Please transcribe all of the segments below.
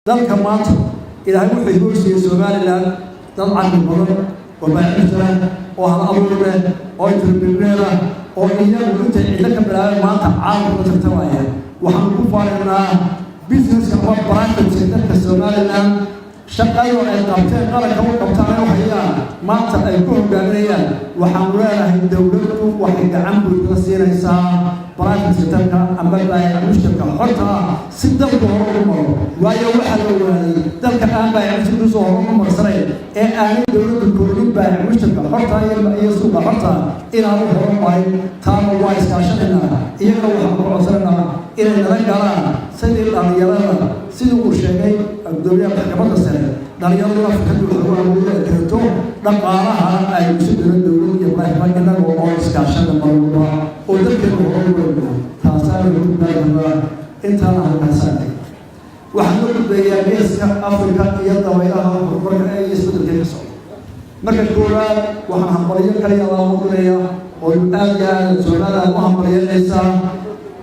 dalka maanta ilaahay wuxuu igu siiyay Soomaaliland dad caqli badan oo baaxad oo hal abuur leh oo interpreter oo iyagu inta cidla ka bilaabay maanta caalamka tartamaya waxaan ku faanaynaa business-ka ama private sector-ka Soomaaliland shaqayo ay qabteen qaranka u qabtaan waxayaan maanta ay ku hogaaminayaan waxaan leeyahay dawladdu waxay gacan buuxda siinaysaa private sector-ka ama baayaca mushtarka xorta si dalka hore u maro waayo waxa la ogaaday dalka aan baayaca mushtarka soo hore u marsanay ee aanay dawladdu kordhin baayaca mushtarka xorta iyo suuqa xorta inaan u horumarin taana waa iskaashanayna iyagana waxaan ku codsanaynaa inay nala galaan sidii dhalinyarada sidii uu sheegay gudoomiyaha maxkamadda sare dhalinyarada fikirka wuxuu awoodaya keento dhaqaalaha ay isu diro dawladda iyo private inaga oo iskaashada marwalba oo dalkeena horumaraya taasaan ugu baahanaa intaana halkaasaanay waxaan u gudbayaa geeska Afrika iyo dabaylaha horumarka ay isbedelka ka socda marka koowaad waxaan hambalyo kaliya loo muudinayaa oo aad Soomaaliland u hambalyeynaysaa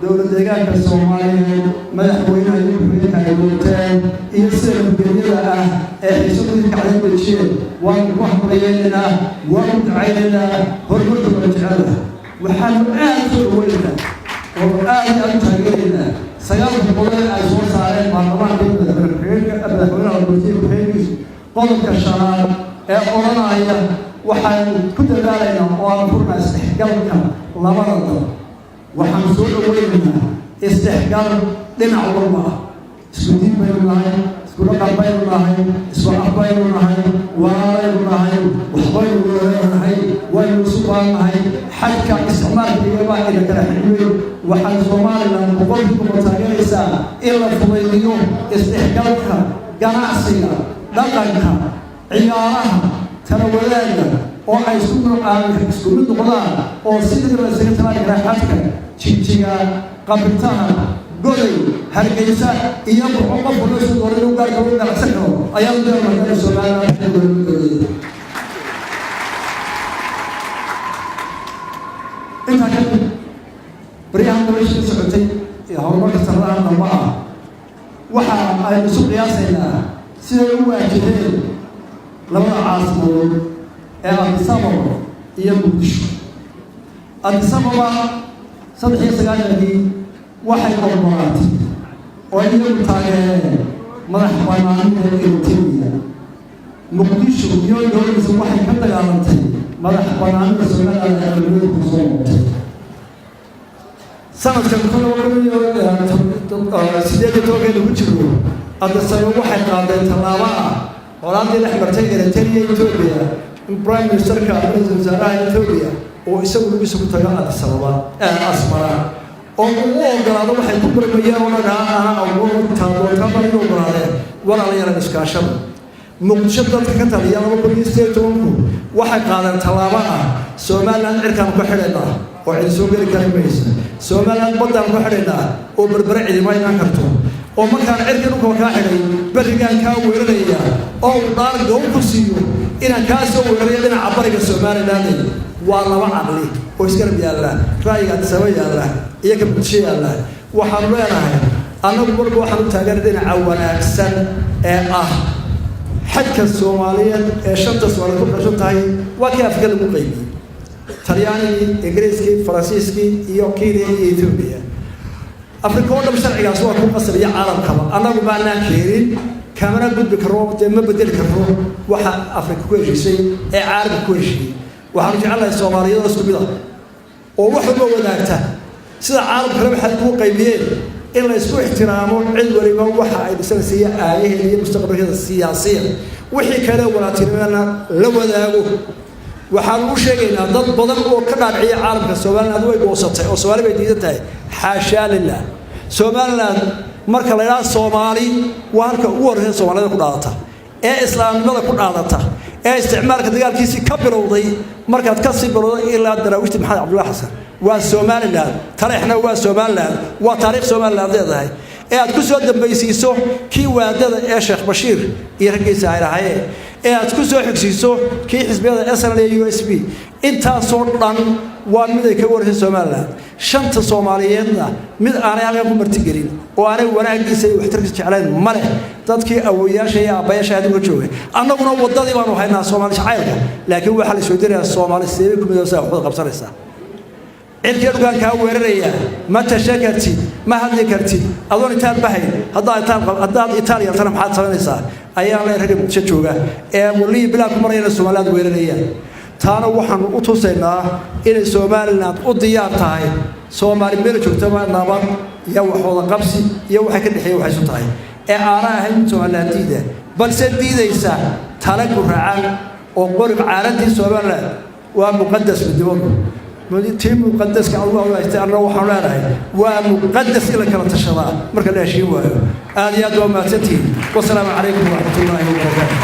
dawladda deegaanka Soomaaliyeed madaxweynaha iyo ku-xigeenka ay doorteen iyo sida nabadgelyada ah ee xiisadii ka caddeeyeen waan ku hambalyeynaa waan u ducaynaynaa horumarka wajahada waxaan aad u weynahay oo aad u taageeraynaa sagaalka qodob ay soo saareen baarlamaanka madaxweynaha ku-xigeenka qodobka shanaad ee oranaya waxaan ku dadaalaynaa oo aan furnaa isdhexgalka labada dal waxaan soo dhaweynaynaa isdhexgal dhinac walba ah isku diin baynu nahay isku dhaqan baynu nahay isku af baynu nahay walaalaynu nahay waxbaynu leedahay waynu isu baanahay xagka isticmaalka iyabaa ila kala xidhiidh waxaan Soomaaliland boqolkiiba taageeraysaa in la fudaydiyo isdhexgalka ganacsiga dhaqanka ciyaaraha tarawadaadka oo ay isku mid noqdaan oo sidii la isaga talagalay xadka jijiga qabitaha goday hargeysa iyo qof walba soo dooray oo gaar ka ganacsan karo ayaa u dooranaya Soomaaliland inta kale bariyahan nolosha socotay ee horumarka sarraha damba ah waxa ay isu qiyaasaynaa siday u waajaheen labada caasimadood ee Addis Ababa iyo Muqdisho Addis Ababa 19 waxay qormaatay oo iyagu taageereen madax bannaanida Eritrea Muqdisho iyo dowladda waxay ka dagaalantay madax bannaanida Soomaaliland ee dowladda ku soo noqotay sanadkan sideed toogeen ugu jiro Addis Ababa waxay qaadeen tallaabo ah walaadii la xirtay Eritrea Ethiopia Prime Minister-ka President Zahra Ethiopia oo isagu lagu soo tagay Addis Ababa Asmara oo uu ogolaado waxay ku barmayaan oo dhaana oo taabo ka barin ogolaadeen walaalayaal iskaashada Muqdisho dadka ka taliya laba booliiska waxay qaadeen tallaabo ah Soomaaliland cirkan ku xidhayna oo cid soo geli kara maysa Soomaaliland badan ku xidhayna oo barbar ciidamada karto oo markaan cirkan ku ka xidhay barigaan ka weeraraya oo dhaar gool ku siiyo inaan ka soo weeraray dhinaca bariga Soomaaliland waa laba caqli oo iska yaala raayiga sabab yaala iyo ka bulshada yaala waxaan leenahay anagu marba waxaan taageeray dhinaca wanaagsan ee ah xadka Soomaaliyeed ee shanta Soomaaliyeed ku qashan tahay waa kii Afrika lagu qaybiyay Talyaani Ingiriiski Faransiiski iyo Kenya iyo Ethiopia Afrika oo dhan sharcigaas waa ku qasbaya caalamka anagu baanaan keenin kamera gudbi karo ma bedel karo waxa Afrika ku heshiisay ee caalamka ku heshiisay waxaan jecelahay Soomaaliyeed isku mid ah oo wax uga wadaagta sida caalamka waxa ku qaybiyeen in la isku ixtiraamo cid waliba waxa ay dhisanaysaa aayaheeda iyo mustaqbalkeeda siyaasiga wixii kale walaatinimada la wadaago waxaan u sheegaynaa dad badan oo ka dhaadhiciya caalamka Soomaaliland way goosatay oo Soomaaliya ay diidatay xaasha lillah Soomaaliland marka la yiraahdo Soomaali waa halka ugu horreeyay Soomaalida ku dhaadata ee islaamnimada ku dhaadata ee isticmaalka dagaalkiisa ka bilowday markaad ka sii bilowday ilaa daraawishti Maxamed Cabdullaahi Xasan waa Soomaaliland taariikhna waa Soomaaliland waa taariikh Soomaaliland leedahay ee aad ku soo dambaysiiso kii waadada ee Sheekh Bashiir iyo ragiisa ay raayeen aad ku soo xigsiiso kii xisbiyada SNL iyo USB intaasoo dhan waa mid ay ka wareysay Soomaaliland shanta Soomaaliyeedna mid aanay halkan ku martigelin oo aanay wanaagiisa iyo waxtarkiisa jeclayn male dadkii awooyaasha iyo aabayaasha adigu joogay annaguna wadadii baanu haynaa Soomaali jacaylka laakiin waxa la soo diraya Soomaali sidee ku midaysaa wax qabsanaysa cirkii dukaan ka weeraraya ma tashakarti ma hadli karti adoon intaan bahay haddaad Italiya tan maxaad sameynaysaa ayaa la ragay mudsha jooga ee wali bilaa ku marayna Soomaaliland weeraraya taana waxaan u tusaynaa in Soomaaliland u diyaar tahay Soomaali meel joogta ma nabad iyo waxooda qabsi iyo waxa ka dhaxeeya waxay soo tahay ee aana ahayn Soomaaliland diida balse diidaysa tala ku raacay oo qorib caaladii Soomaaliland waa muqaddas midnimo تيم مقدس كالله ويستعنا وحولانا ومقدس إلى كرة الشباب مركز الأشياء هذه أدوى ما تنتهي والسلام عليكم ورحمة الله وبركاته